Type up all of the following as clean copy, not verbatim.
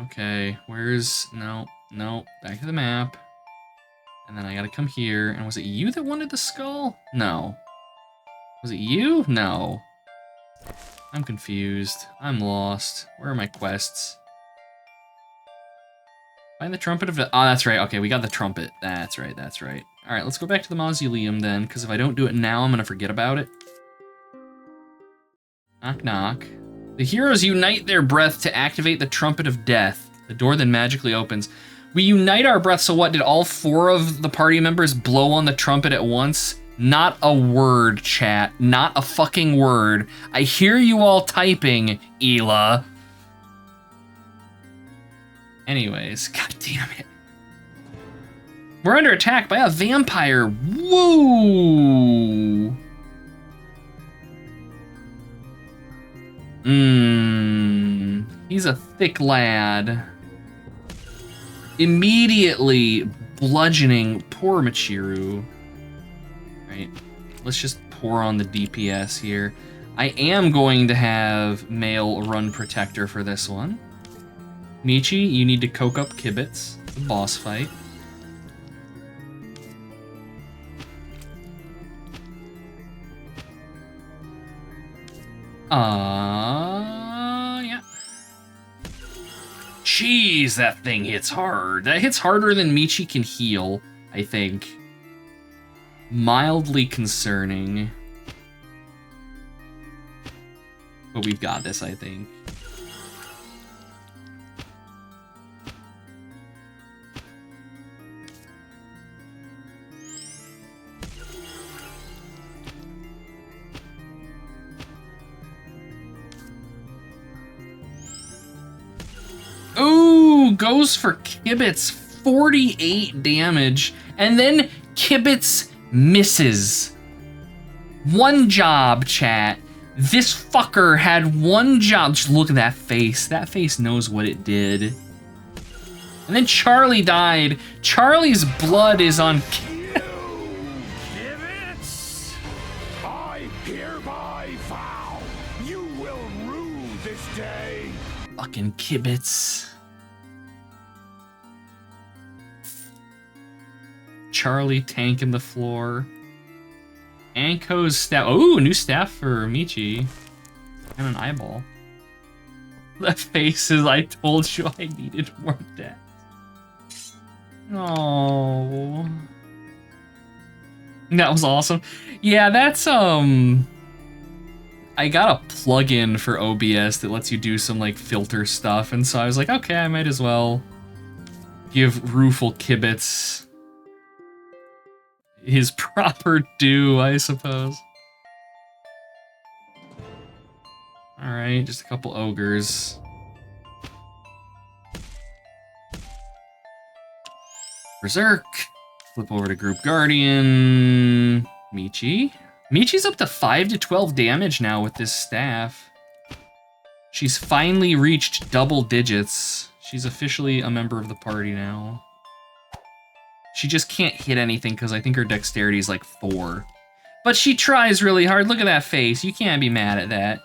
Okay, where's... No, back to the map. And then I gotta come here. And was it you that wanted the skull? No. Was it you? No. I'm confused. I'm lost. Where are my quests? Find the trumpet of... Oh, that's right. Okay, we got the trumpet. That's right, that's right. All right, let's go back to the mausoleum then, because if I don't do it now, I'm gonna forget about it. Knock, knock. The heroes unite their breath to activate the trumpet of death. The door then magically opens. We unite our breath, so what, did all 4 of the party members blow on the trumpet at once? Not a word, chat. Not a fucking word. I hear you all typing, Ela. Anyways, god damn it. We're under attack by a vampire. Woo! He's a thick lad. Immediately bludgeoning poor Michiru. Right, let's just pour on the DPS here. I am going to have male run protector for this one. Michi, you need to coke up Kibitz. It's a boss fight. Yeah. Jeez, that thing hits hard. That hits harder than Michi can heal, I think. Mildly concerning. But we've got this, I think. Ooh, goes for Kibitz, 48 damage, and then Kibitz misses. One job, chat. This fucker had one job. Just look at that face. That face knows what it did. And then Charlie died. Charlie's blood is on... Kibitz, I hereby vow you will rue this day. Fucking Kibitz. Charlie tanking the floor. Anko's staff. Oh, new staff for Michi. And an eyeball. The face is, I told you I needed more death. Oh. That was awesome. Yeah, that's, I got a plugin for OBS that lets you do some, like, filter stuff, and so I was like, okay, I might as well give Rueful Kibitz his proper due, I suppose. Alright, just a couple ogres. Berserk. Flip over to Group Guardian. Michi. Michi's up to 5 to 12 damage now with this staff. She's finally reached double digits. She's officially a member of the party now. She just can't hit anything because I think her dexterity is like 4. But she tries really hard. Look at that face. You can't be mad at that.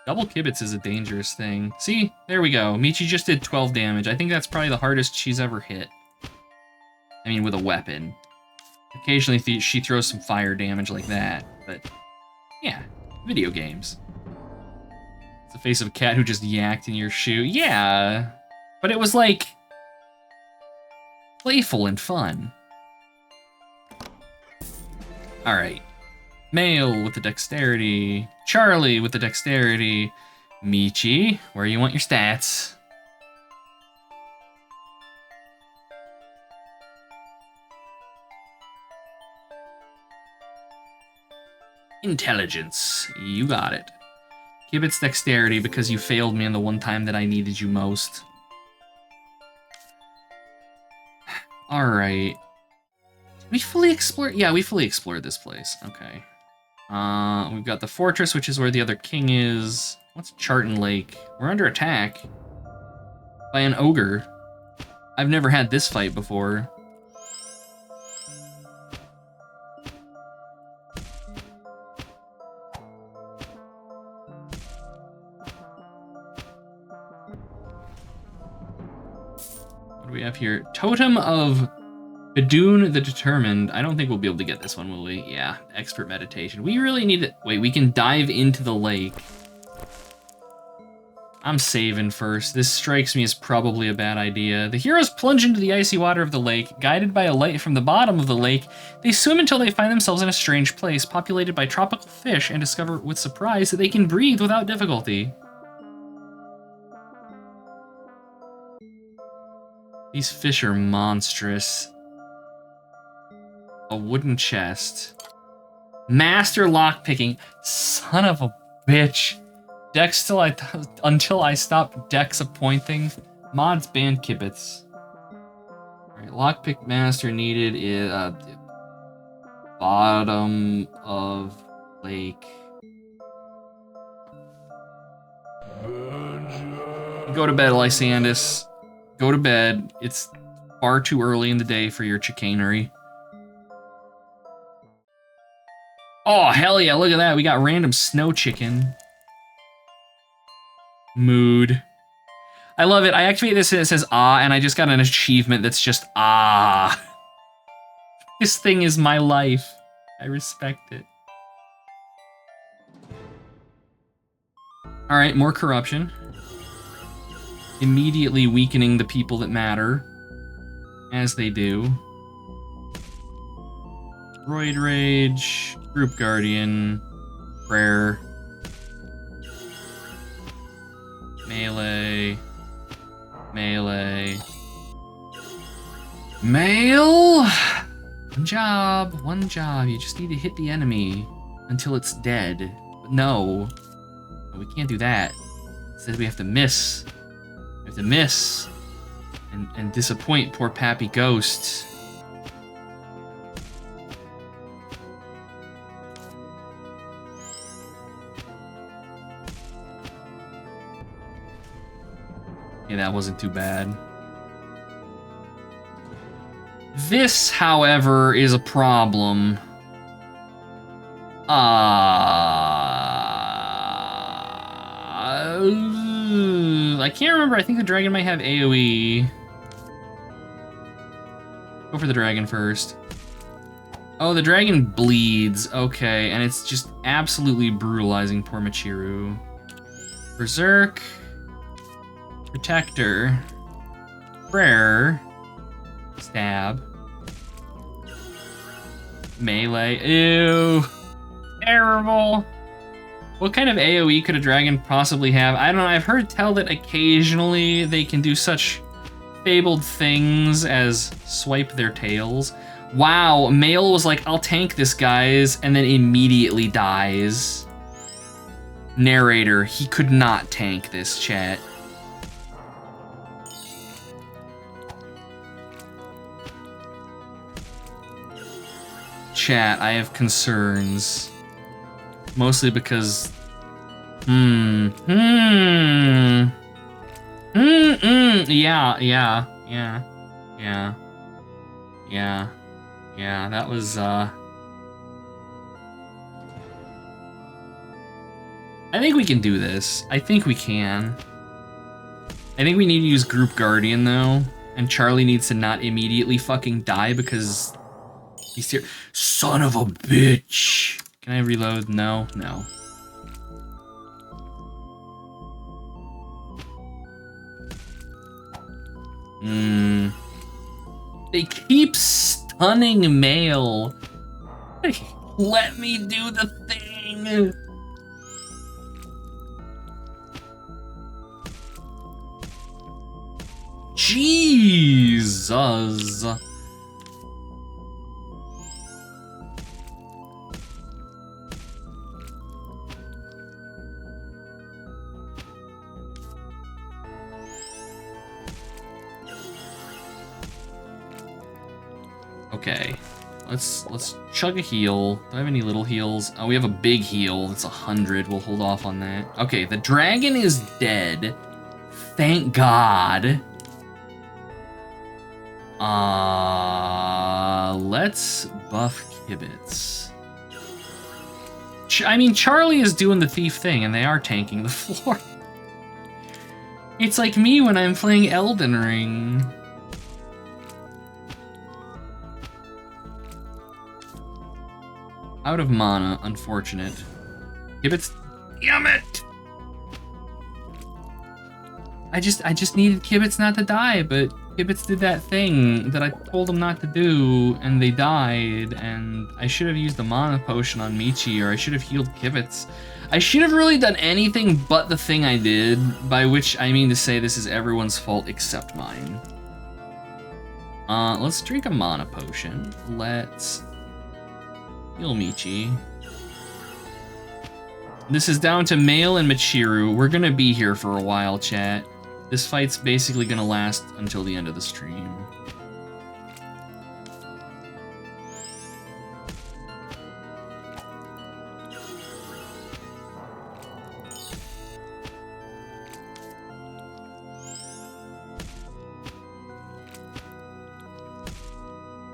Double Kibitz is a dangerous thing. See? There we go. Michi just did 12 damage. I think that's probably the hardest she's ever hit. I mean, with a weapon. Occasionally she throws some fire damage like that. But, yeah. Video games. The face of a cat who just yacked in your shoe. Yeah, but it was like playful and fun. All right, Male with the dexterity, Charlie with the dexterity, Michi, where you want your stats? Intelligence, you got it. Kibitz dexterity because you failed me on the one time that I needed you most. Alright. Did we fully explore? Yeah, we fully explored this place. Okay. We've got the fortress, which is where the other king is. What's Charton Lake? We're under attack by an ogre. I've never had this fight before. What do we have here? Totem of Idun the Determined. I don't think we'll be able to get this one, will we? Yeah, expert meditation. We really need it. Wait, we can dive into the lake. I'm saving first. This strikes me as probably a bad idea. The heroes plunge into the icy water of the lake. Guided by a light from the bottom of the lake, they swim until they find themselves in a strange place, populated by tropical fish, and discover with surprise that they can breathe without difficulty. These fish are monstrous. A wooden chest. Master lockpicking. Son of a bitch. Dex until I stop Dex appointing. Mods ban Kibitz. Alright, lockpick master needed is bottom of lake. Go to bed, Lysandus. Go to bed. It's far too early in the day for your chicanery. Oh, hell yeah, look at that. We got random snow chicken. Mood. I love it. I activate this and it says ah, and I just got an achievement that's just ah. This thing is my life. I respect it. Alright, more corruption. Immediately weakening the people that matter. As they do. Droid Rage. Group Guardian. Prayer. Melee. Melee. Mail! One job. You just need to hit the enemy until it's dead. But no. We can't do that. Instead we have to miss. We have to miss. And disappoint poor Pappy Ghost. Yeah, that wasn't too bad. This, however, is a problem. I can't remember. I think the dragon might have AoE. Go for the dragon first. Oh, the dragon bleeds. Okay, and it's just absolutely brutalizing poor Michiru. Berserk. Protector. Prayer. Stab. Melee. Ew. Terrible. What kind of AoE could a dragon possibly have? I don't know. I've heard tell that occasionally they can do such fabled things as swipe their tails. Wow, Mail was like, I'll tank this, guys, and then immediately dies. Narrator, he could not tank this, chat. Chat, I have concerns. Mostly because... Yeah. Yeah, that was, I think we can do this. I think we can. I think we need to use Group Guardian, though. And Charlie needs to not immediately fucking die because he's here. Son of a bitch! Can I reload? No, no. They keep stunning Mail. Let me do the thing. Jesus. Okay, let's chug a heal. Do I have any little heals? Oh, we have a big heal. It's 100. We'll hold off on that. Okay, the dragon is dead. Thank God. Let's buff Kibitz. I mean, Charlie is doing the thief thing, and they are tanking the floor. It's like me when I'm playing Elden Ring. Out of mana, unfortunate. Kibitz, damn it! I just needed Kibitz not to die, but Kibitz did that thing that I told him not to do, and they died, and I should have used the mana potion on Michi, or I should have healed Kibitz. I should have really done anything but the thing I did, by which I mean to say this is everyone's fault except mine. Let's drink a mana potion. Let's heal Michi. This is down to Mail and Michiru. We're gonna be here for a while, chat. This fight's basically gonna last until the end of the stream.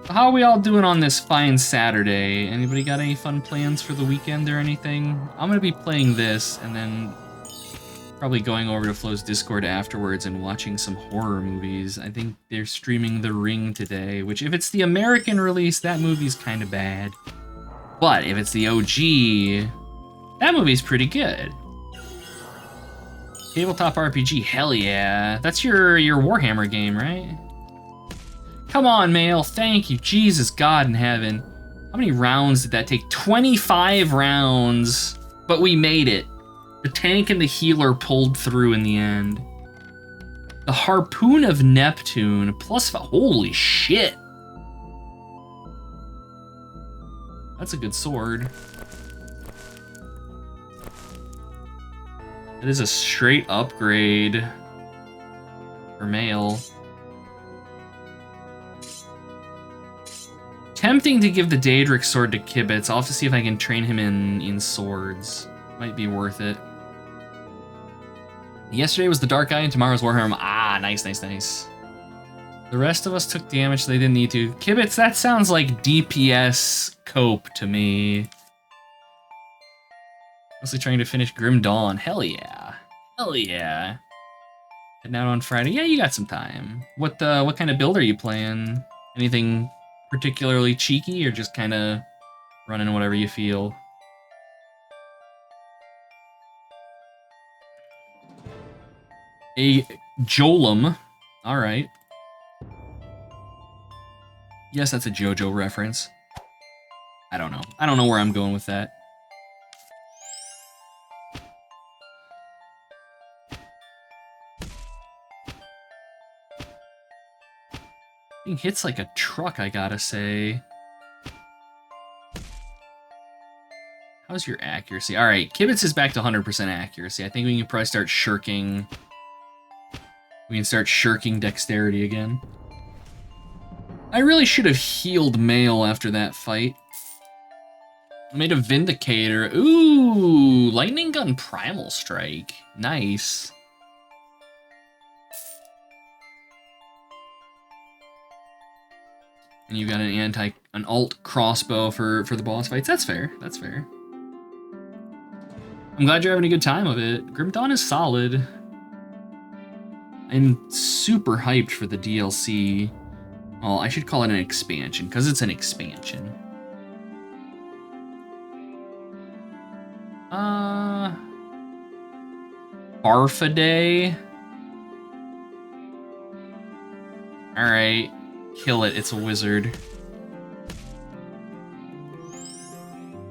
How are we all doing on this fine Saturday? Anybody got any fun plans for the weekend or anything? I'm gonna be playing this and then probably going over to Flo's Discord afterwards and watching some horror movies. I think they're streaming The Ring today, which if it's the American release, that movie's kind of bad. But if it's the OG, that movie's pretty good. Tabletop RPG, hell yeah. That's your Warhammer game, right? Come on, Mail, thank you, Jesus, God in heaven. How many rounds did that take? 25 rounds, but we made it. The tank and the healer pulled through in the end. The Harpoon of Neptune, holy shit. That's a good sword. It is a straight upgrade for Mail. Tempting to give the Daedric sword to Kibitz. I'll have to see if I can train him in swords. Might be worth it. Yesterday was the Dark Eye and tomorrow's Warhammer. Ah, nice, nice, nice. The rest of us took damage they didn't need to. Kibitz, that sounds like DPS cope to me. Mostly trying to finish Grim Dawn. Hell yeah. Hell yeah. Heading out on Friday. Yeah, you got some time. What kind of build are you playing? Anything particularly cheeky or just kind of running whatever you feel? A Jolum. All right. Yes, that's a JoJo reference. I don't know. I don't know where I'm going with that. He hits like a truck, I gotta say. How's your accuracy? All right, Kibitz is back to 100% accuracy. I think we can probably start shirking. We can start shirking dexterity again. I really should have healed Mail after that fight. I made a Vindicator. Ooh, Lightning Gun Primal Strike. Nice. And you got an alt crossbow for the boss fights. That's fair. That's fair. I'm glad you're having a good time of it. Grim Dawn is solid. I'm super hyped for the DLC. Well, I should call it an expansion, because it's an expansion. Barfaday. Alright. Kill it, it's a wizard.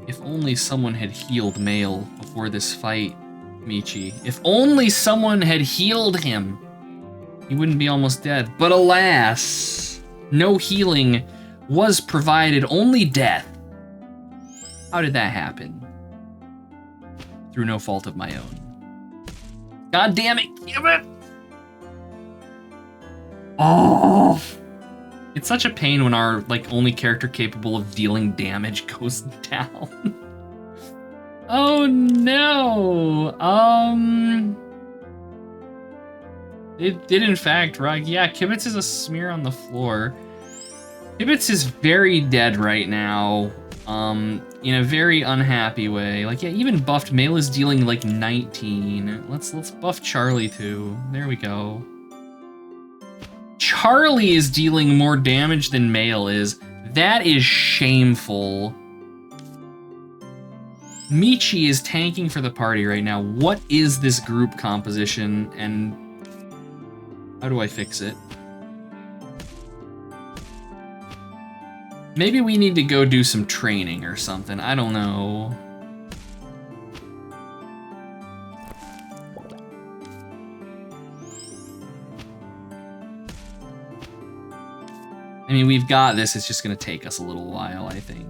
If only someone had healed Mail before this fight, Michi. If only someone had healed him, he wouldn't be almost dead. But alas, no healing was provided, only death. How did that happen? Through no fault of my own. God damn it, give it! Oh! It's such a pain when our only character capable of dealing damage goes down. Oh no. It did in fact, right? Yeah, Kibitz is a smear on the floor. Kibitz is very dead right now. In a very unhappy way. Yeah, even buffed Mail is dealing 19. Let's buff Charlie too. There we go. Charlie is dealing more damage than Mail is. That is shameful. Michi is tanking for the party right now. What is this group composition, and how do I fix it? Maybe we need to go do some training or something. I don't know. I mean, we've got this. It's just going to take us a little while, I think.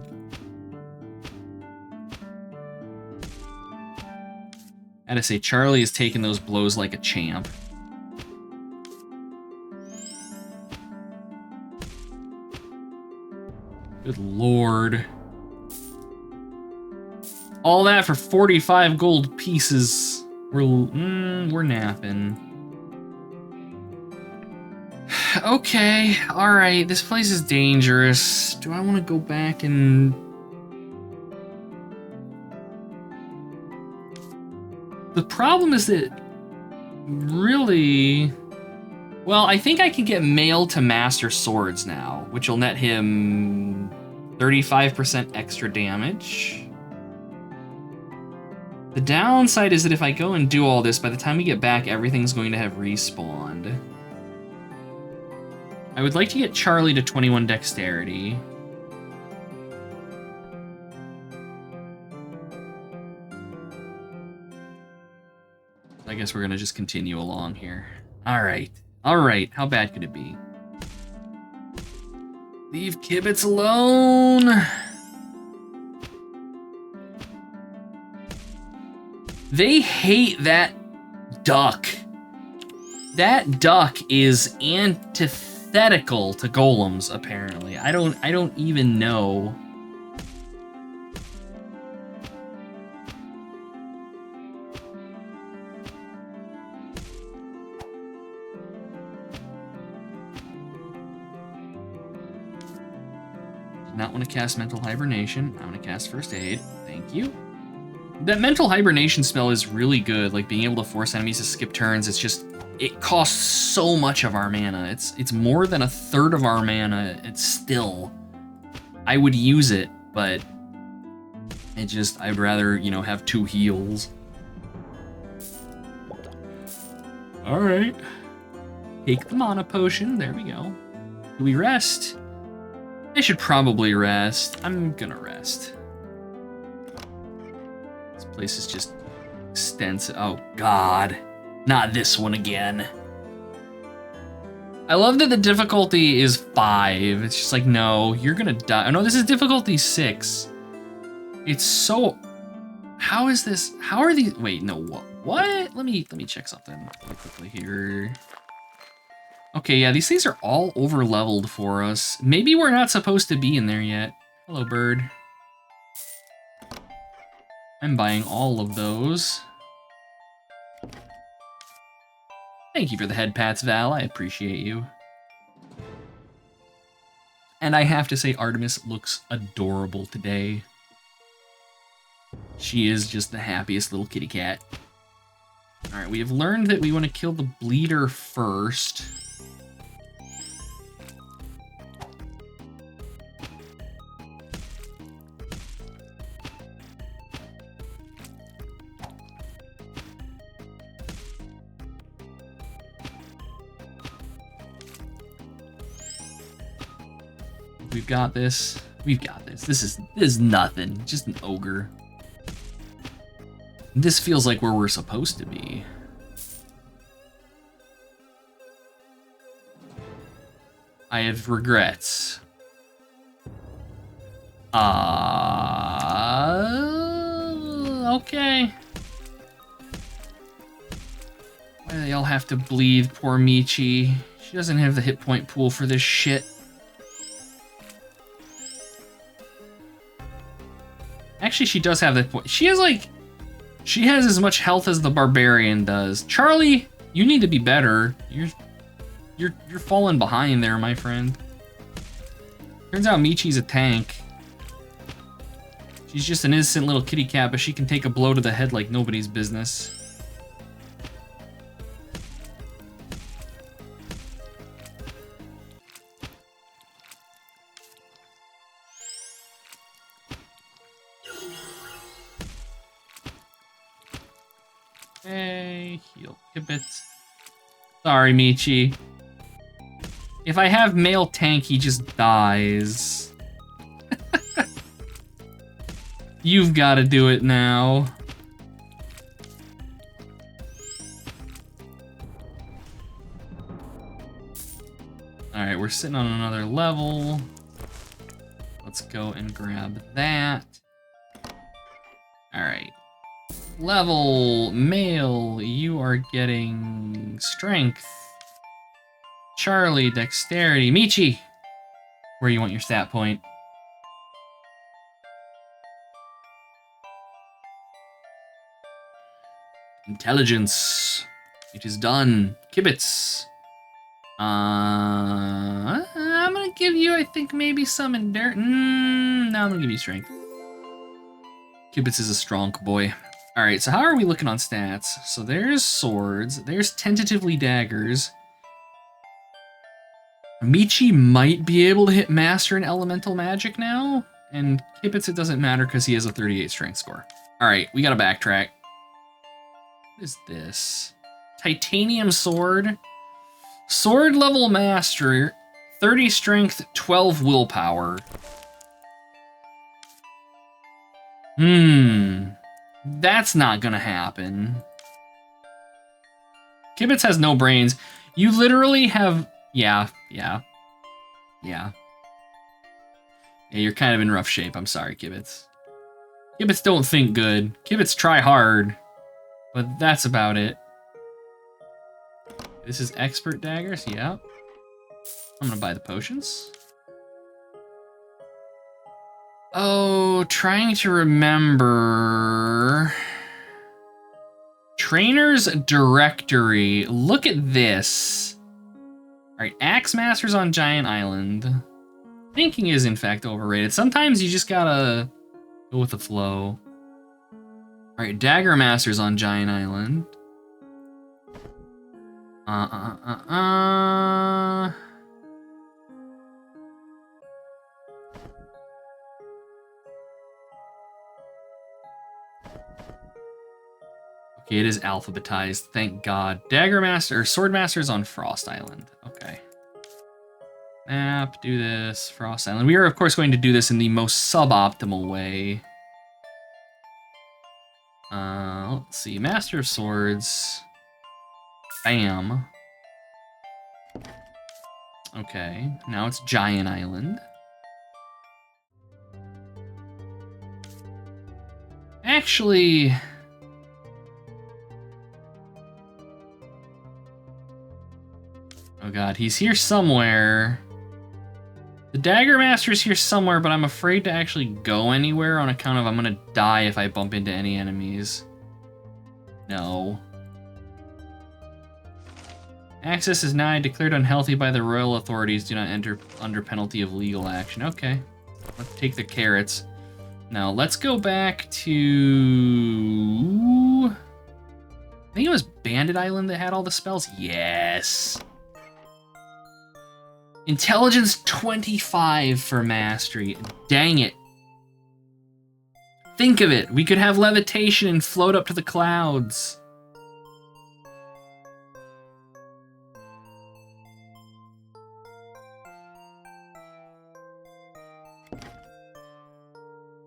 I gotta say, Charlie is taking those blows like a champ. Good lord. All that for 45 gold pieces. We're napping. Okay, alright, this place is dangerous. Do I want to go back and... The problem is that, really... Well, I think I can get Mail to Master Swords now, which will net him 35% extra damage. The downside is that if I go and do all this, by the time we get back, everything's going to have respawned. I would like to get Charlie to 21 Dexterity. I guess we're gonna just continue along here. Alright. Alright, how bad could it be? Leave Kibitz alone! They hate that duck. That duck is antithetical to golems, apparently. I don't even know. Not want to cast Mental Hibernation. I want to cast First Aid. Thank you. That Mental Hibernation spell is really good, like being able to force enemies to skip turns. It's just, it costs so much of our mana. It's more than a third of our mana. It's still, I would use it, but it just, I'd rather, you know, have 2 heals. All right. Take the mana potion. There we go. Do we rest? I should probably rest. I'm gonna rest. This place is just extensive. Oh, God. Not this one again. I love that the difficulty is 5. It's just like, no, you're gonna die. Oh, no, this is difficulty 6. It's so... How is this? How are these... Wait, no, what? Let me check something real quickly here. Okay, yeah, these things are all over-leveled for us. Maybe we're not supposed to be in there yet. Hello, bird. I'm buying all of those. Thank you for the head pats, Val. I appreciate you. And I have to say, Artemis looks adorable today. She is just the happiest little kitty cat. Alright, we have learned that we want to kill the bleeder first. We've got this. We've got this. This is nothing. Just an ogre. This feels like where we're supposed to be. I have regrets. Okay. Why do they all have to bleed poor Michi? She doesn't have the hit point pool for this shit. Actually, she does have that point. She has she has as much health as the barbarian does. Charlie, you need to be better. You're falling behind there, my friend. Turns out Michi's a tank. She's just an innocent little kitty cat, but she can take a blow to the head like nobody's business. Okay, heal Kibitz. Sorry, Michi. If I have male tank, he just dies. You've got to do it now. Alright, we're sitting on another level. Let's go and grab that. Alright. Level, male, you are getting strength. Charlie, dexterity. Michi, where you want your stat point? Intelligence. It is done. Kibitz. I'm gonna give you, I think, maybe some endurance. No, I'm gonna give you strength. Kibitz is a strong boy. Alright, so how are we looking on stats? So there's swords, there's tentatively daggers. Michi might be able to hit Master and Elemental Magic now, and Kibitz it doesn't matter because he has a 38 strength score. Alright, we gotta backtrack. What is this? Titanium sword. Sword level master, 30 strength, 12 willpower. That's not gonna happen. Kibitz has no brains. You literally have, yeah, you're kind of in rough shape. I'm sorry, Kibitz. Kibitz don't think good. Kibitz try hard, but that's about it. This is expert daggers, yeah. I'm gonna buy the potions. Oh, trying to remember. Trainer's Directory. Look at this. Alright, Axe Masters on Giant Island. Thinking is in fact overrated. Sometimes you just gotta go with the flow. Alright, Dagger Masters on Giant Island. Okay, it is alphabetized, thank God. Dagger Master, or Sword Masters on Frost Island. Okay. Map, do this, Frost Island. We are, of course, going to do this in the most suboptimal way. Let's see, Master of Swords. Bam. Okay, now it's Giant Island. Actually... oh god, he's here somewhere. The Dagger Master's here somewhere, but I'm afraid to actually go anywhere on account of I'm gonna die if I bump into any enemies. No. Access is denied, declared unhealthy by the royal authorities. Do not enter under penalty of legal action. Okay. Let's take the carrots. Now, let's go back to... I think it was Bandit Island that had all the spells. Yes! Intelligence 25 for mastery. Dang it. Think of it. We could have levitation and float up to the clouds.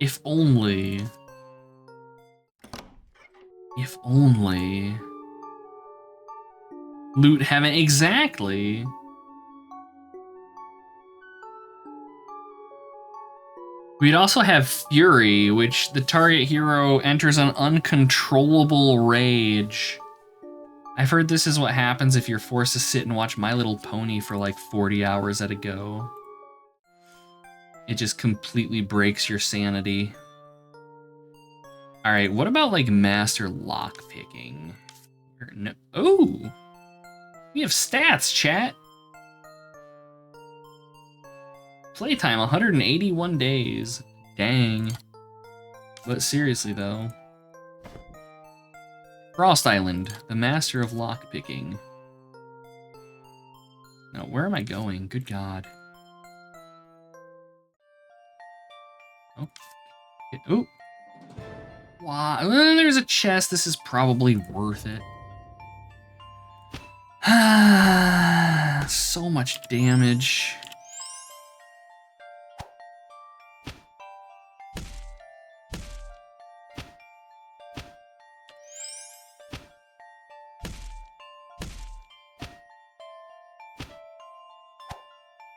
If only. If only. Loot heaven. Exactly. We'd also have Fury, which the target hero enters an uncontrollable rage. I've heard this is what happens if you're forced to sit and watch My Little Pony for like 40 hours at a go. It just completely breaks your sanity. Alright, what about like Master Lockpicking? No. Oh! We have stats, chat! Playtime, 181 days. Dang. But seriously, though. Frost Island, the master of lockpicking. Now, where am I going? Good God. Oh. Oh. Why? There's a chest. This is probably worth it. So much damage.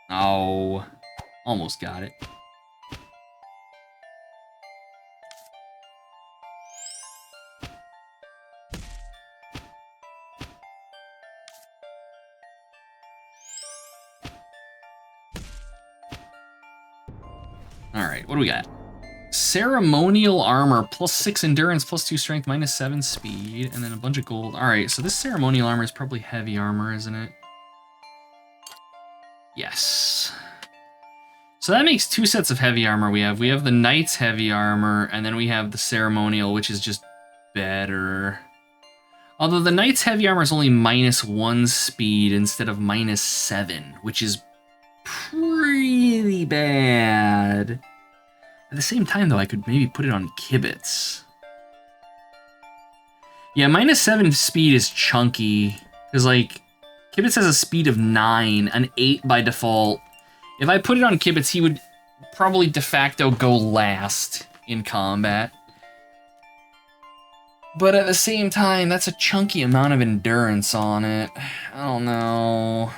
Oh, almost got it. Alright, what do we got? Ceremonial armor, +6 endurance, +2 strength, -7 speed, and then a bunch of gold. Alright, so this ceremonial armor is probably heavy armor, isn't it? Yes. So that makes 2 sets of heavy armor we have. We have the knight's heavy armor, and then we have the ceremonial, which is just better. Although the knight's heavy armor is only -1 speed instead of -7, which is pretty bad. At the same time, though, I could maybe put it on Kibitz. Yeah, -7 speed is chunky. Because, like, Kibitz has a speed of 9, an 8 by default. If I put it on Kibitz, he would probably de facto go last in combat. But at the same time, that's a chunky amount of endurance on it. I don't know.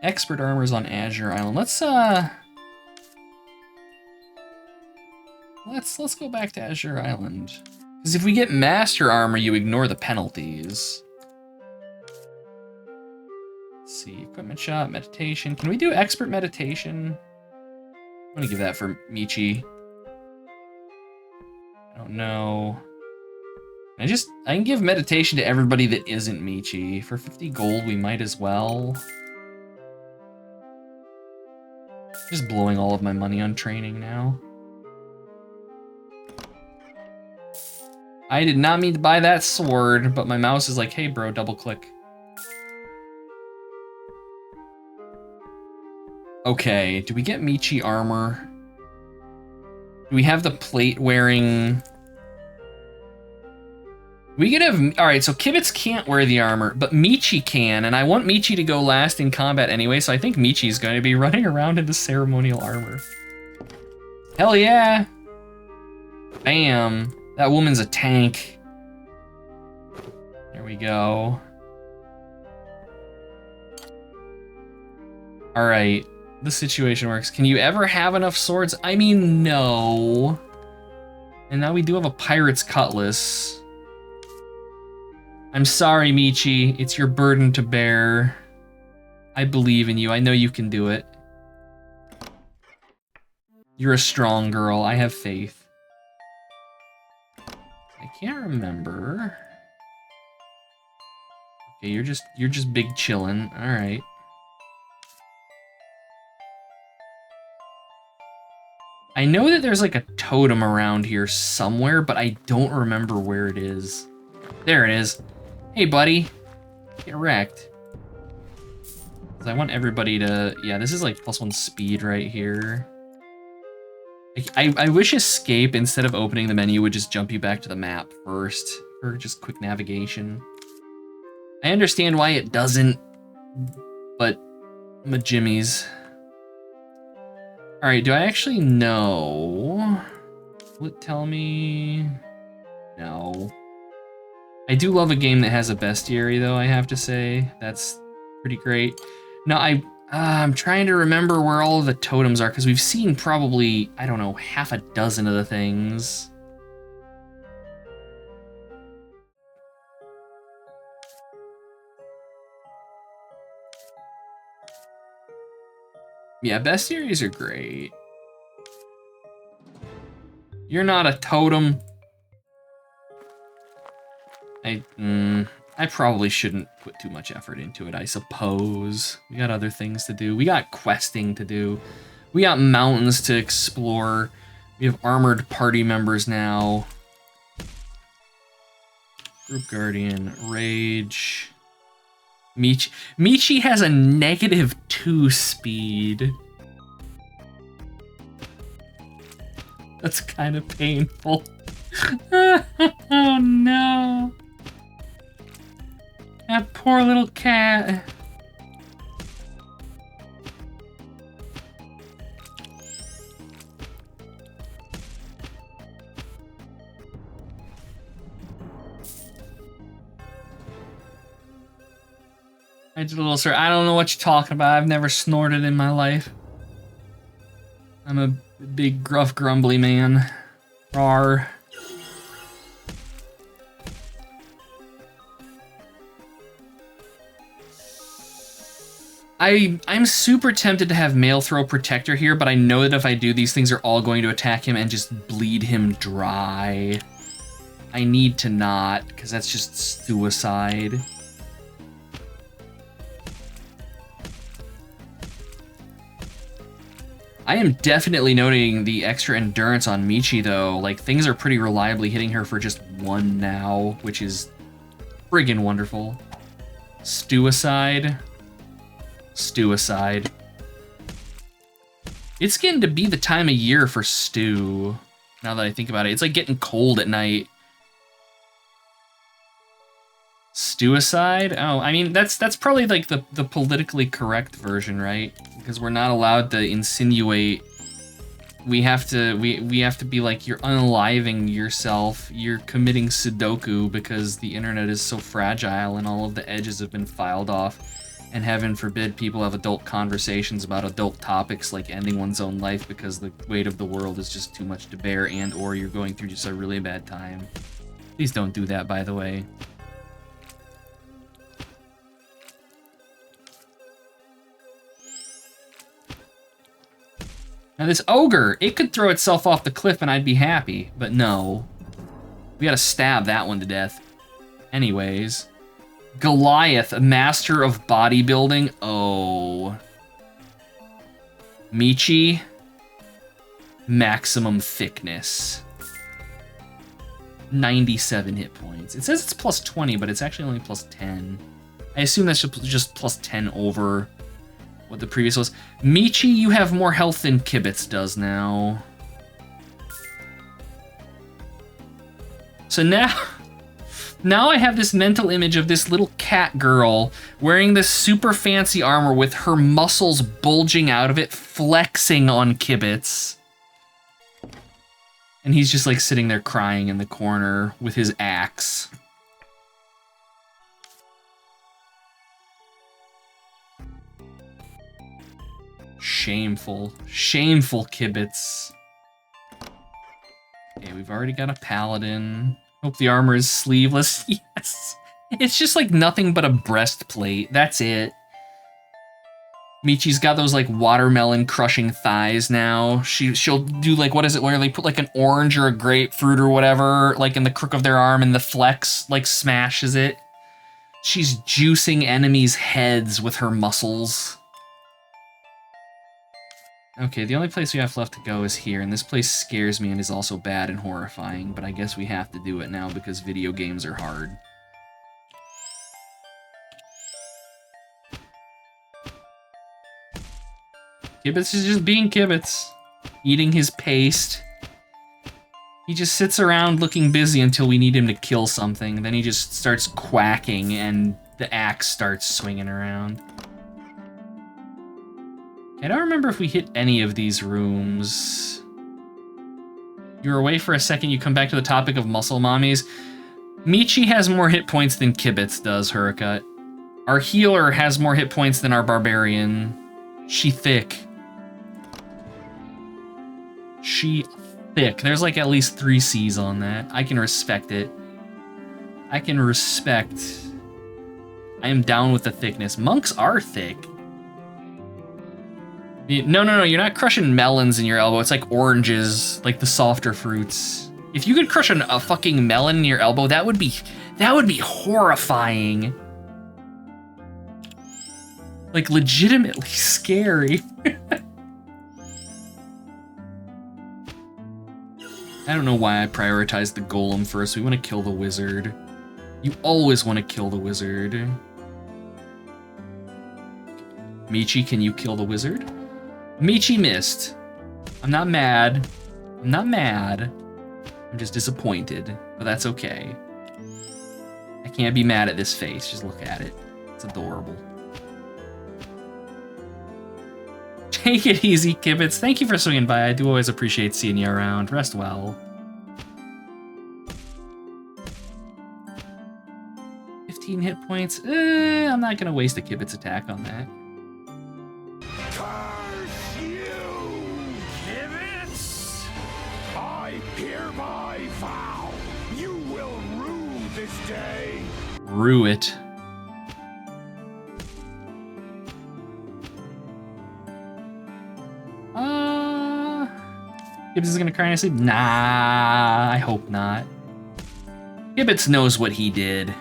Expert armor's on Azure Island. Let's go back to Azure Island. Because if we get master armor, you ignore the penalties. Let's see, equipment shop, meditation. Can we do expert meditation? I'm gonna give that for Michi. I don't know. I can give meditation to everybody that isn't Michi. For 50 gold, we might as well. Just blowing all of my money on training now. I did not mean to buy that sword, but my mouse is like, hey bro, double click. Okay, do we get Michi armor? Do we have the plate wearing? We could have, all right, so Kibitz can't wear the armor, but Michi can, and I want Michi to go last in combat anyway, so I think Michi's going to be running around in the ceremonial armor. Hell yeah! Bam! That woman's a tank. There we go. All right, the situation works. Can you ever have enough swords? I mean, no. And now we do have a pirate's cutlass. I'm sorry, Michi. It's your burden to bear. I believe in you. I know you can do it. You're a strong girl. I have faith. I can't remember. Okay, you're just big chillin'. All right. I know that there's like a totem around here somewhere, but I don't remember where it is. There it is. Hey, buddy. Get wrecked. 'Cause I want everybody to... Yeah, this is like +1 speed right here. I wish escape, instead of opening the menu, would just jump you back to the map first. For just quick navigation. I understand why it doesn't, but... majimmies. Alright, do I actually know? Will it tell me? No. I do love a game that has a bestiary, though, I have to say. That's pretty great. No, I'm trying to remember where all of the totems are, because we've seen probably, I don't know, half a dozen of the things. Yeah, bestiaries are great. You're not a totem. I probably shouldn't put too much effort into it, I suppose. We got other things to do. We got questing to do. We got mountains to explore. We have armored party members now. Group Guardian, Rage. Michi has a -2 speed. That's kind of painful. Oh no. That poor little cat. I did a little sir. I don't know what you're talking about. I've never snorted in my life. I'm a big, gruff, grumbly man. Rawr. I'm super tempted to have Male Throw Protector here, but I know that if I do, these things are all going to attack him and just bleed him dry. I need to not, because that's just suicide. I am definitely noting the extra endurance on Michi, though. Like, things are pretty reliably hitting her for just 1 now, which is friggin' wonderful. Stewicide. Stewicide. It's getting to be the time of year for stew, now that I think about it. It's like getting cold at night. Stewicide? Oh, I mean, that's probably like the politically correct version, right? Because we're not allowed to insinuate. We have to be like, you're unaliving yourself. You're committing Sudoku because the internet is so fragile and all of the edges have been filed off. And heaven forbid people have adult conversations about adult topics like ending one's own life because the weight of the world is just too much to bear, and or you're going through just a really bad time. Please don't do that, by the way. Now this ogre, it could throw itself off the cliff and I'd be happy, but no. We gotta stab that one to death. Anyways. Goliath, a master of bodybuilding. Oh. Michi. Maximum thickness. 97 hit points. It says it's plus 20, but it's actually only plus 10. I assume that's just plus 10 over what the previous was. Michi, you have more health than Kibitz does now. So now I have this mental image of this little cat girl wearing this super fancy armor with her muscles bulging out of it, flexing on Kibitz. And he's just like sitting there crying in the corner with his axe. Shameful. Shameful Kibitz. Okay, we've already got a paladin. Hope the armor is sleeveless. Yes. It's just like nothing but a breastplate. That's it. Michi's got those like watermelon crushing thighs now. She'll do like, what is it, where they put like an orange or a grapefruit or whatever like in the crook of their arm and the flex like smashes it. She's juicing enemies' heads with her muscles. Okay, the only place we have left to go is here, and this place scares me and is also bad and horrifying, but I guess we have to do it now because video games are hard. Kibitz is just being Kibitz, eating his paste. He just sits around looking busy until we need him to kill something, then he just starts quacking and the axe starts swinging around. I don't remember if we hit any of these rooms. You were away for a second, you come back to the topic of muscle mommies. Michi has more hit points than Kibitz does, Hurricut. Our healer has more hit points than our barbarian. She thick. She thick. There's like at least 3 C's on that. I can respect it. I can respect. I am down with the thickness. Monks are thick. No, you're not crushing melons in your elbow. It's like oranges, like the softer fruits. If you could crush a fucking melon in your elbow, that would be horrifying. Like legitimately scary. I don't know why I prioritized the golem first. We want to kill the wizard. You always want to kill the wizard. Michi, can you kill the wizard? Michi missed. I'm not mad. I'm not mad. I'm just disappointed, but that's okay. I can't be mad at this face. Just look at it. It's adorable. Take it easy, Kibitz. Thank you for swinging by. I do always appreciate seeing you around. Rest well. 15 hit points. I'm not gonna waste a Kibitz attack on that. Curse you, Kibitz! I hereby vow you will rue this day. Rue it. Kibitz is gonna cry in his sleep? Nah, I hope not. Kibitz knows what he did.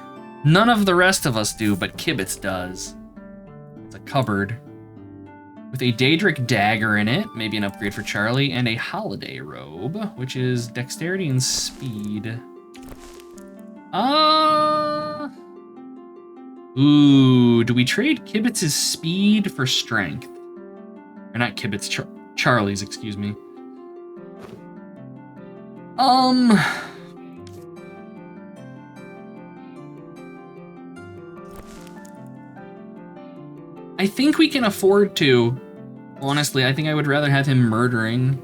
None of the rest of us do, but Kibitz does. It's a cupboard with a Daedric dagger in it, maybe an upgrade for Charlie, and a holiday robe, which is dexterity and speed. Ooh, do we trade Kibitz's speed for strength? Or not Kibitz, Charlie's, excuse me. I think we can afford to. Honestly, I think I would rather have him murdering.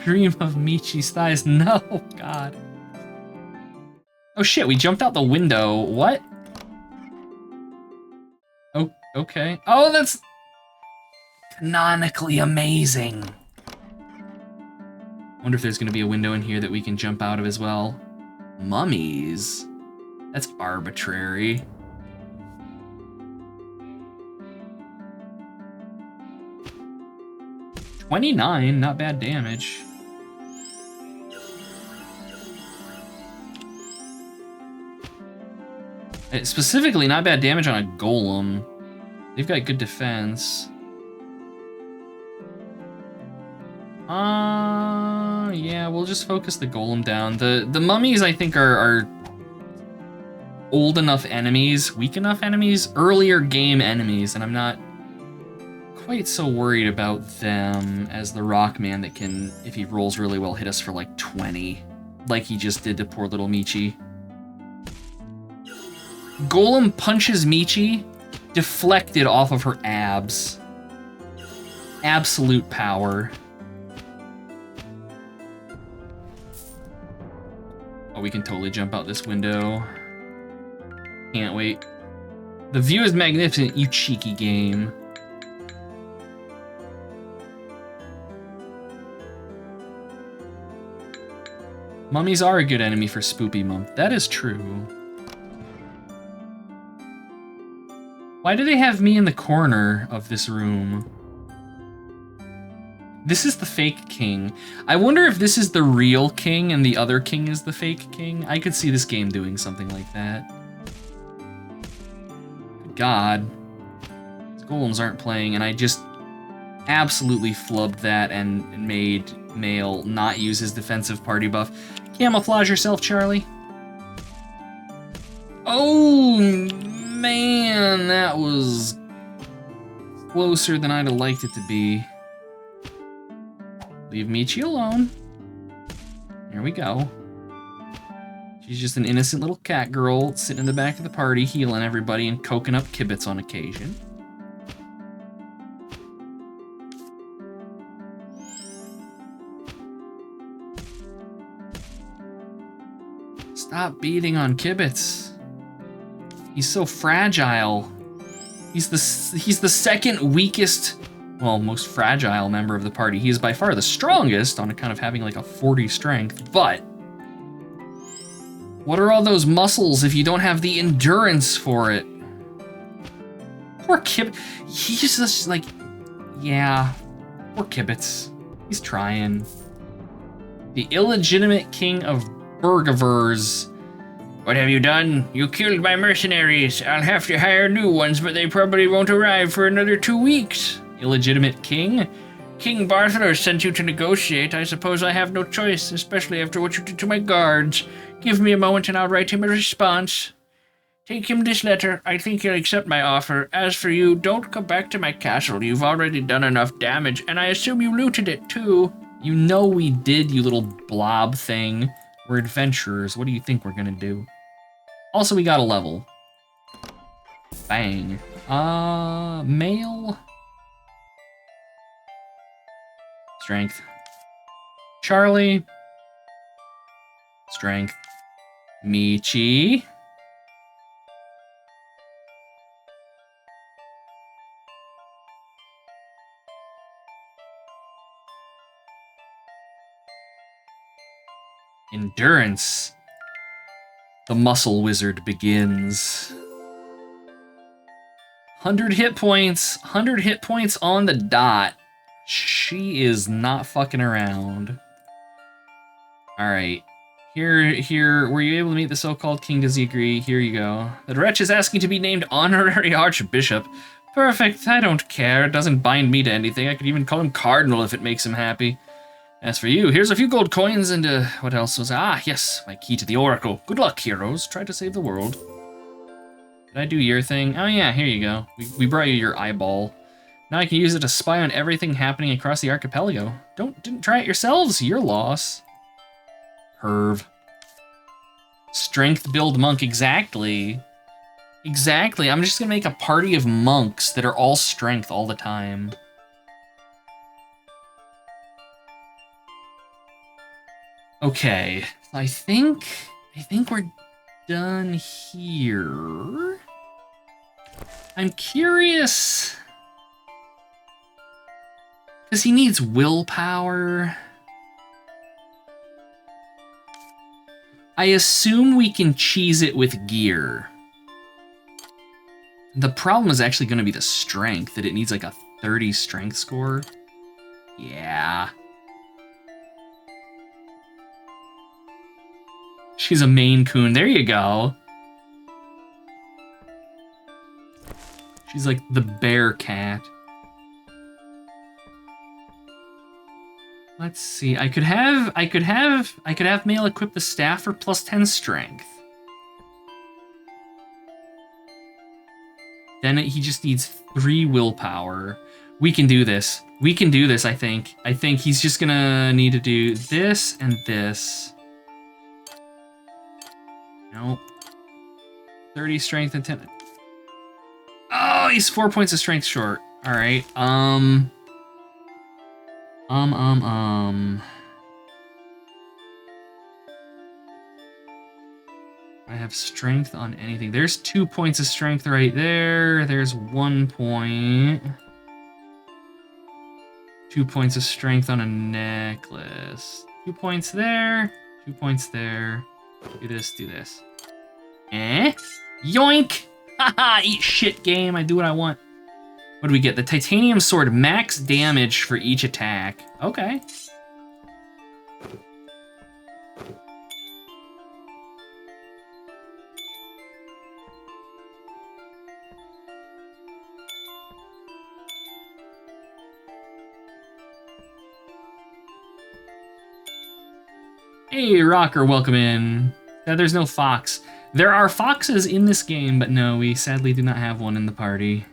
Dream of Michi's thighs. No, God. Oh shit, we jumped out the window. What? Oh, okay. Oh, that's canonically amazing. I wonder if there's gonna be a window in here that we can jump out of as well. Mummies? That's arbitrary. $29, not bad damage. Specifically, not bad damage on a golem. They've got good defense. Yeah, we'll just focus the golem down. The mummies, I think, are old enough enemies, weak enough enemies, earlier game enemies, and I'm not quite so worried about them as the Rockman that can, if he rolls really well, hit us for like 20, like he just did to poor little Michi. Golem punches Michi, deflected off of her abs. Absolute power. Oh, we can totally jump out this window. Can't wait. The view is magnificent, you cheeky game. Mummies are a good enemy for Spoopy Month. That is true. Why do they have me in the corner of this room? This is the fake king. I wonder if this is the real king and the other king is the fake king. I could see this game doing something like that. God. These golems aren't playing, and I just absolutely flubbed that and made Mael not use his defensive party buff. Camouflage yourself, Charlie. Oh, man, that was closer than I'd have liked it to be. Leave Michi alone. There we go. She's just an innocent little cat girl sitting in the back of the party, healing everybody and coking up Kibitz on occasion. Stop beating on Kibitz. He's so fragile. He's the second weakest, well, most fragile member of the party. He is by far the strongest on account of having like a 40 strength, but what are all those muscles if you don't have the endurance for it? Poor Kibitz. He's just like, yeah, poor Kibitz. He's trying. The illegitimate king of Burgivers. What have you done? You killed my mercenaries. I'll have to hire new ones, but they probably won't arrive for another 2 weeks. Illegitimate king? King Bartholomew sent you to negotiate. I suppose I have no choice, especially after what you did to my guards. Give me a moment and I'll write him a response. Take him this letter. I think he'll accept my offer. As for you, don't come back to my castle. You've already done enough damage, and I assume you looted it too. You know we did, you little blob thing. We're adventurers. What do you think we're gonna do? Also, we got a level. Bang. Male. Strength. Charlie. Strength. Michi. Endurance. The muscle wizard begins. 100 hit points. 100 hit points on the dot. She is not fucking around. Alright. Here, were you able to meet the so-called king? Does he agree? Here you go. The wretch is asking to be named honorary archbishop. Perfect, I don't care. It doesn't bind me to anything. I could even call him cardinal if it makes him happy. As for you, here's a few gold coins and, what else was... Ah, yes, my key to the oracle. Good luck, heroes. Try to save the world. Did I do your thing? Oh yeah, here you go. We brought you your eyeball. Now I can use it to spy on everything happening across the archipelago. Didn't try it yourselves. Your loss. Perv. Strength build monk, exactly. Exactly, I'm just gonna make a party of monks that are all strength all the time. Okay, I think we're done here. I'm curious, because he needs willpower. I assume we can cheese it with gear. The problem is actually going to be the strength, that it needs like a 30 strength score. Yeah. She's a Maine Coon. There you go. She's like the bear cat. Let's see. I could have Male equip the staff for +10 strength. Then he just needs 3 willpower. We can do this. We can do this, I think. I think he's just gonna need to do this and this. Nope. 30 strength and 10. Oh, he's 4 points of strength short. All right. I have strength on anything. There's 2 points of strength right there. There's 1 point. 2 points of strength on a necklace. 2 points there. 2 points there. Do this, do this. Yoink! Haha, eat shit, game. I do what I want. What do we get? The titanium sword, max damage for each attack. Okay. Hey, Rocker, welcome in. There's no fox. There are foxes in this game, but no, we sadly do not have one in the party.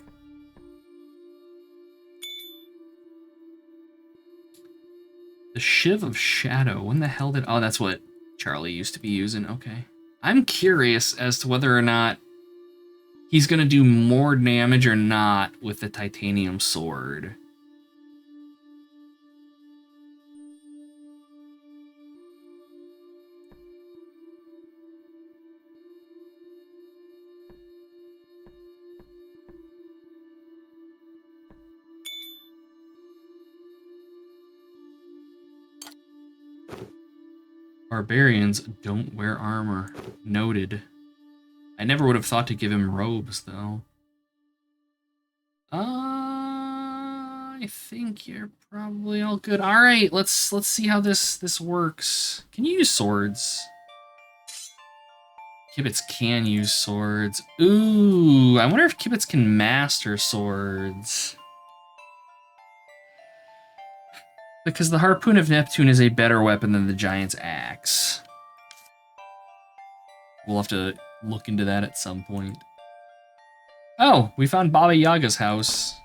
The Shiv of Shadow. When the hell did... Oh, that's what Charlie used to be using. Okay. I'm curious as to whether or not he's going to do more damage or not with the titanium sword. Barbarians don't wear armor. Noted. I never would have thought to give him robes, though. I think you're probably all good. All right, let's see how this works. Can you use swords? Kibitz can use swords. Ooh, I wonder if Kibitz can master swords. Because the Harpoon of Neptune is a better weapon than the Giant's Axe. We'll have to look into that at some point. Oh, we found Baba Yaga's house.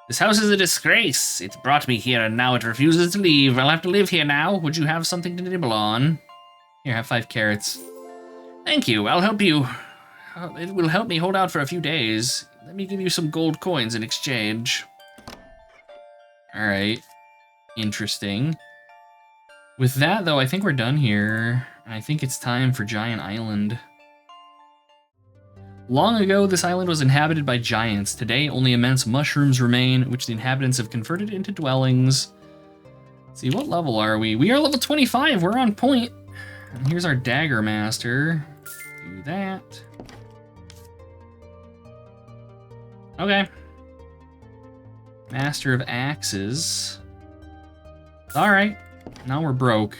This house is a disgrace. It's brought me here and now it refuses to leave. I'll have to live here now. Would you have something to nibble on? Here, have 5 carrots. Thank you. I'll help you. It will help me hold out for a few days. Let me give you some gold coins in exchange. All right. Interesting. With that, though, I think we're done here. I think it's time for Giant Island. Long ago, this island was inhabited by giants. Today, only immense mushrooms remain, which the inhabitants have converted into dwellings. Let's see, what level are we? We are level 25. We're on point. And here's our Dagger Master. Do that. Okay. Master of Axes. All right. Now we're broke.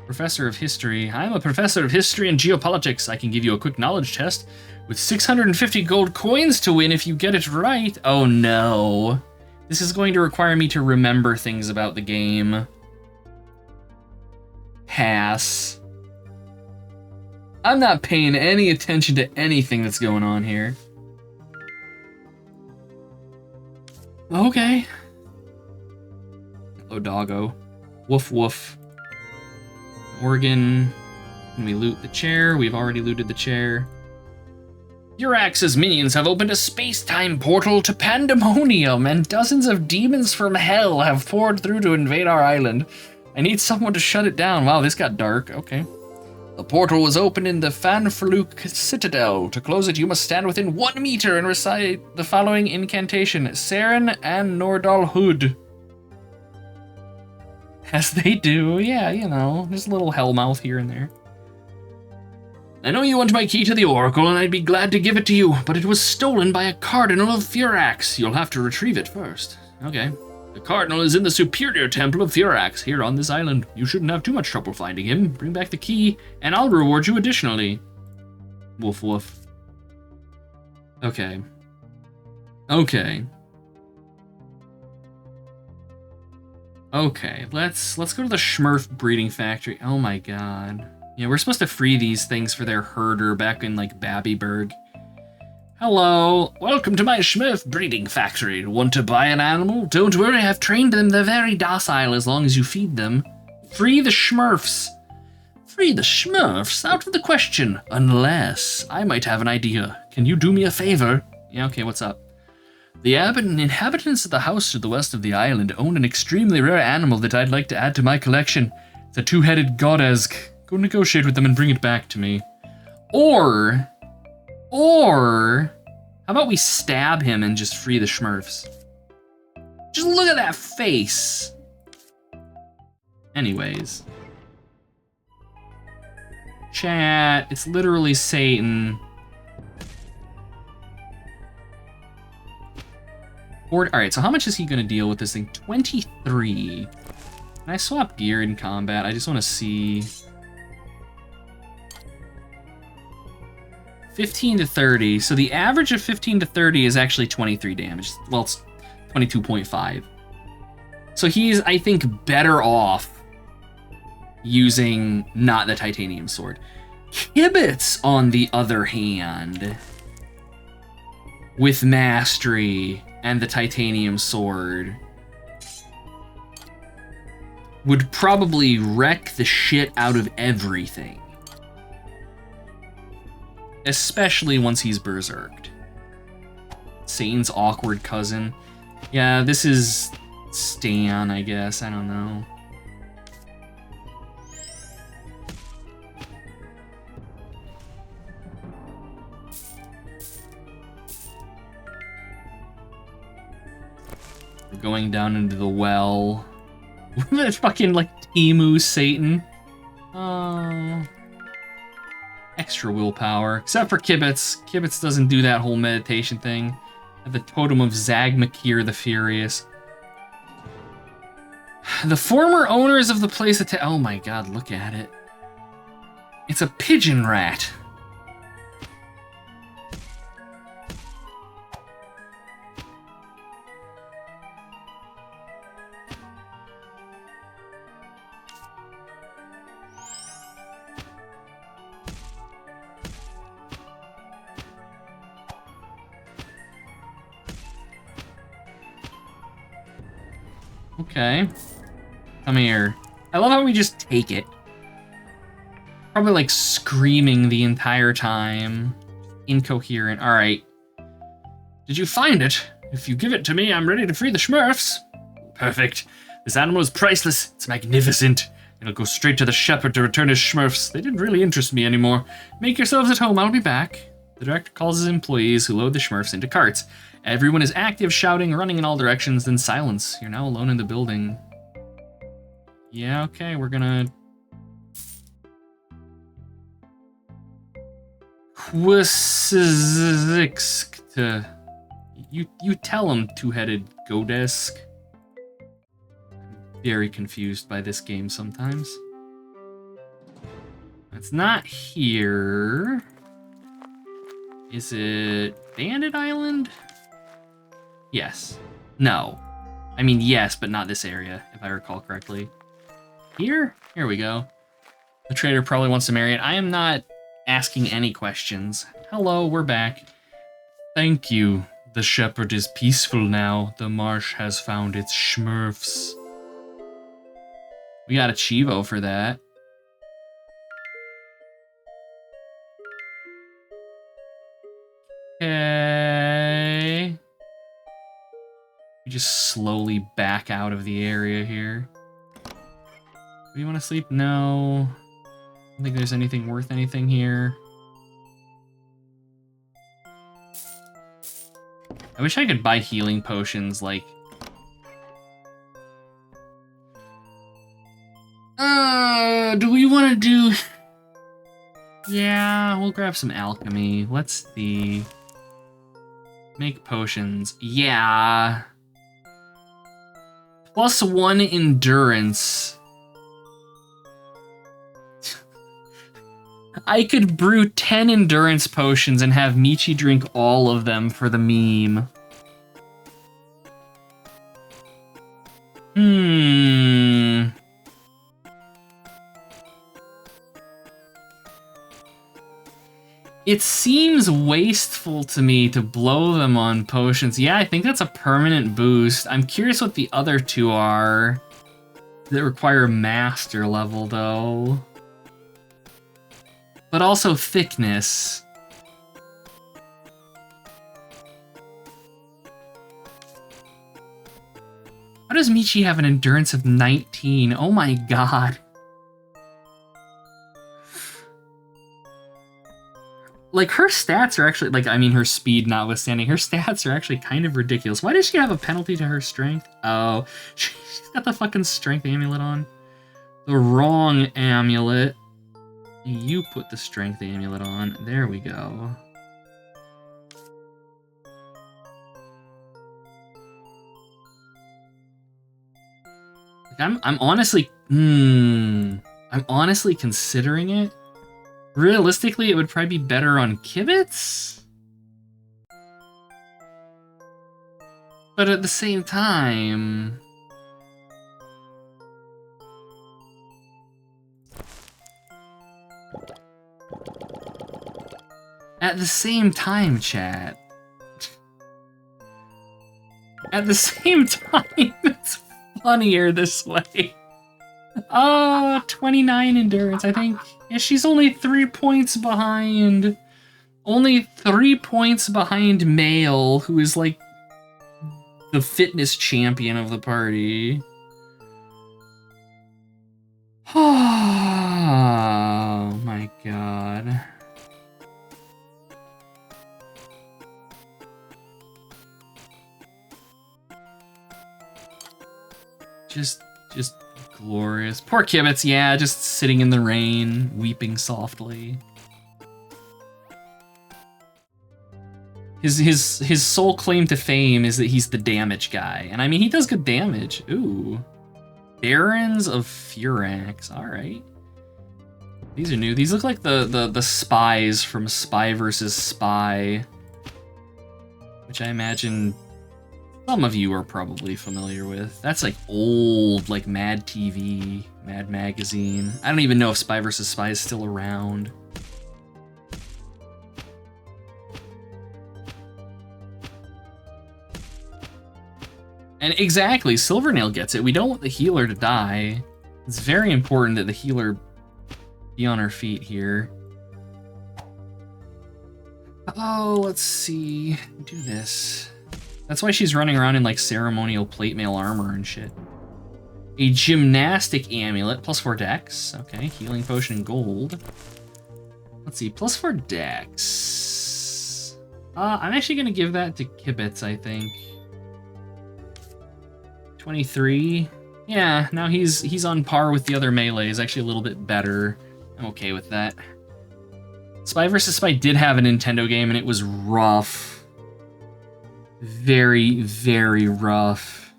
Professor of History. I'm a professor of history and geopolitics. I can give you a quick knowledge test with 650 gold coins to win if you get it right. Oh no. This is going to require me to remember things about the game. Pass. I'm not paying any attention to anything that's going on here. Okay. Hello, doggo. Woof woof. Organ. Can we loot the chair? We've already looted the chair. Firax's minions have opened a space-time portal to Pandemonium, and dozens of demons from hell have poured through to invade our island. I need someone to shut it down. Wow, this got dark. Okay. The portal was opened in the Fanfaluk Citadel. To close it, you must stand within 1 meter and recite the following incantation. Saren and Nordal Hood. As they do, yeah, you know, there's a little hellmouth here and there. I know you want my key to the Oracle, and I'd be glad to give it to you, but it was stolen by a Cardinal of Firax. You'll have to retrieve it first. Okay. The Cardinal is in the Superior Temple of Firax, here on this island. You shouldn't have too much trouble finding him. Bring back the key, and I'll reward you additionally. Woof woof. Okay. Okay. Okay, let's go to the Schmurf breeding factory. Oh my god. Yeah, we're supposed to free these things for their herder back in, like, Babbyburg. Hello, welcome to my Schmurf breeding factory. Want to buy an animal? Don't worry, I've trained them. They're very docile as long as you feed them. Free the Schmurfs. Free the Schmurfs? Out of the question. Unless I might have an idea. Can you do me a favor? Yeah, okay, what's up? The inhabitants of the house to the west of the island own an extremely rare animal that I'd like to add to my collection. It's a 2-headed Godesk. Go negotiate with them and bring it back to me. Or, how about we stab him and just free the Schmurfs? Just look at that face. Anyways. Chat, it's literally Satan. Alright, so how much is he gonna deal with this thing? 23. Can I swap gear in combat? I just wanna see. 15 to 30. So the average of 15 to 30 is actually 23 damage. Well, it's 22.5. So he's, I think, better off using not the titanium sword. Kibitz, on the other hand, with mastery and the titanium sword, would probably wreck the shit out of everything. Especially once he's berserked. Satan's awkward cousin. Yeah, this is Stan, I guess. I don't know. We're going down into the well. That fucking, like, Emu Satan. Oh. Extra willpower. Except for Kibitz. Kibitz doesn't do that whole meditation thing. At the totem of Zagmakir the Furious. The former owners of the place oh my god, look at it. It's a pigeon rat. Okay. Come here. I love how we just take it. Probably like screaming the entire time. Incoherent. All right. Did you find it? If you give it to me, I'm ready to free the Smurfs. Perfect. This animal is priceless. It's magnificent. It'll go straight to the shepherd to return his Smurfs. They didn't really interest me anymore. Make yourselves at home. I'll be back. The director calls his employees who load the Smurfs into carts. Everyone is active, shouting, running in all directions, then silence. You're now alone in the building. Yeah, okay, we're gonna... You tell him, two-headed Godesk. I'm very confused by this game sometimes. It's not here. Is it Bandit Island? Yes. No. I mean, yes, but not this area, if I recall correctly. Here? Here we go. The trader probably wants to marry it. I am not asking any questions. Hello, we're back. Thank you. The shepherd is peaceful now. The marsh has found its Smurfs. We got a Chivo for that. Okay. We just slowly back out of the area here. Do you want to sleep? No. I don't think there's anything worth anything here. I wish I could buy healing potions, like... do we want to do... Yeah, we'll grab some alchemy. Let's see. Make potions. Yeah. +1 endurance. I could brew 10 endurance potions and have Michi drink all of them for the meme. It seems wasteful to me to blow them on potions. Yeah, I think that's a permanent boost. I'm curious what the other two are that require master level, though. But also thickness. How does Michi have an endurance of 19? Oh my god. Like, her stats are actually, like, I mean, her speed notwithstanding, her stats are actually kind of ridiculous. Why does she have a penalty to her strength? Oh, she's got the fucking strength amulet on. The wrong amulet. You put the strength amulet on. There we go. Like, I'm honestly, I'm honestly considering it. Realistically, it would probably be better on Kibitz? But at the same time... At the same time, chat. At the same time, it's funnier this way. Oh, 29 endurance, I think. Yeah, she's only 3 points behind. Only 3 points behind Male, who is like the fitness champion of the party. Oh my god. Just glorious. Poor Kibitz, yeah, just sitting in the rain, weeping softly. His sole claim to fame is that he's the damage guy. And I mean, he does good damage. Ooh. Barons of Furax, alright. These are new. These look like the spies from Spy vs. Spy. Which I imagine some of you are probably familiar with. That's like old, like Mad TV, Mad Magazine. I don't even know if Spy vs. Spy is still around. And exactly, Silvernail gets it. We don't want the healer to die. It's very important that the healer be on her feet here. Oh, let's see. Do this. That's why she's running around in like ceremonial plate mail armor and shit. A gymnastic amulet, +4 dex. Okay, healing potion and gold. Let's see, +4 dex. I'm actually gonna give that to Kibitz, I think. 23. Yeah, now he's on par with the other melees, actually a little bit better. I'm okay with that. Spy vs. Spy did have a Nintendo game, and it was rough. Very, very rough.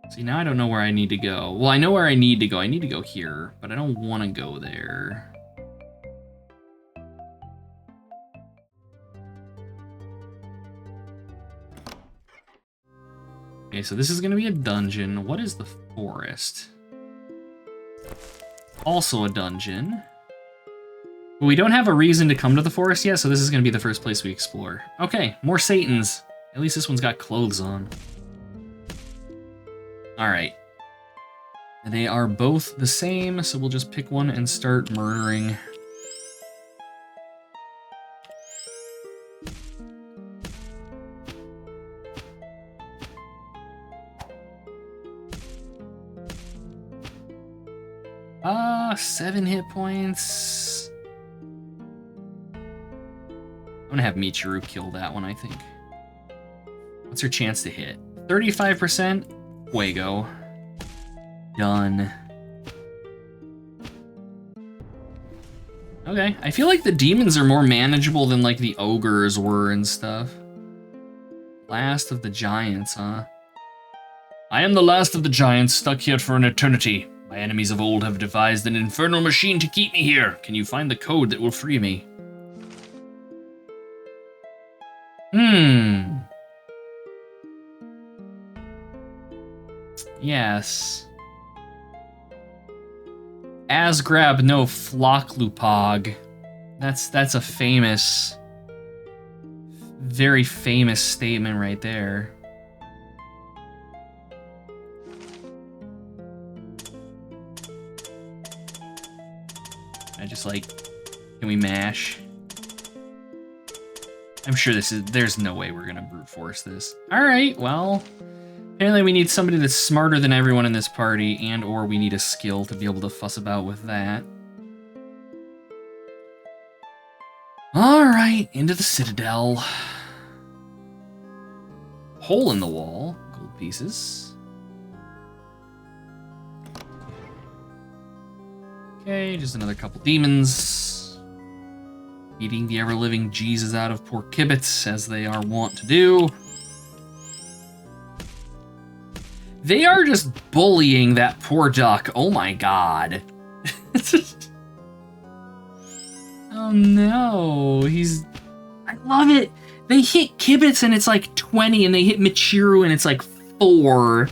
See, now I don't know where I need to go. Well, I know where I need to go. I need to go here, but I don't want to go there. Okay, so this is going to be a dungeon. What is the forest? Also a dungeon. But we don't have a reason to come to the forest yet, so this is going to be the first place we explore. Okay, more Satans. At least this one's got clothes on. Alright. They are both the same, so we'll just pick one and start murdering. Ah, 7 hit points. I'm gonna have Michiru kill that one, I think. What's her chance to hit? 35%? Fuego. Done. Okay, I feel like the demons are more manageable than like the ogres were and stuff. Last of the giants, huh? I am the last of the giants, stuck here for an eternity. My enemies of old have devised an infernal machine to keep me here. Can you find the code that will free me? Yes. Asgrab no Flocklupog. That's a famous, very famous statement right there. I just like, can we mash? I'm sure there's no way we're gonna brute force this. All right, well, apparently we need somebody that's smarter than everyone in this party, and or we need a skill to be able to fuss about with that. All right, into the Citadel. Hole in the wall, gold pieces. Okay, just another couple demons. Eating the ever-living Jesus out of poor Kibitz, as they are wont to do. They are just bullying that poor duck. Oh my god. Oh no, I love it. They hit Kibitz and it's like 20, and they hit Michiru and it's like 4.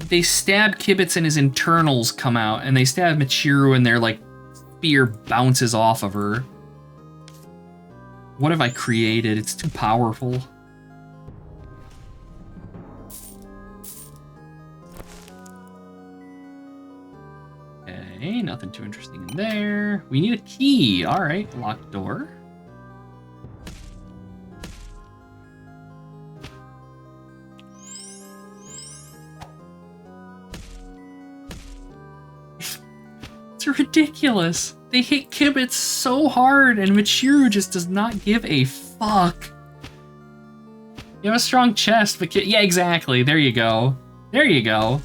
They stab Kibitz and his internals come out, and they stab Michiru and their like spear bounces off of her. What have I created? It's too powerful. Okay, nothing too interesting in there. We need a key. All right, locked door. It's ridiculous. They hit Kibitz so hard, and Michiru just does not give a fuck. You have a strong chest, but yeah, exactly. There you go. There you go.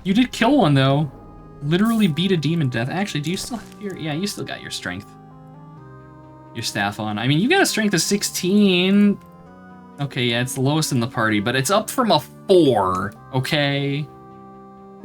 You did kill one, though. Literally beat a demon to death. Actually, do you still have your... Yeah, you still got your strength. Your staff on. I mean, you got a strength of 16. Okay, yeah, it's the lowest in the party, but it's up from a 4, okay?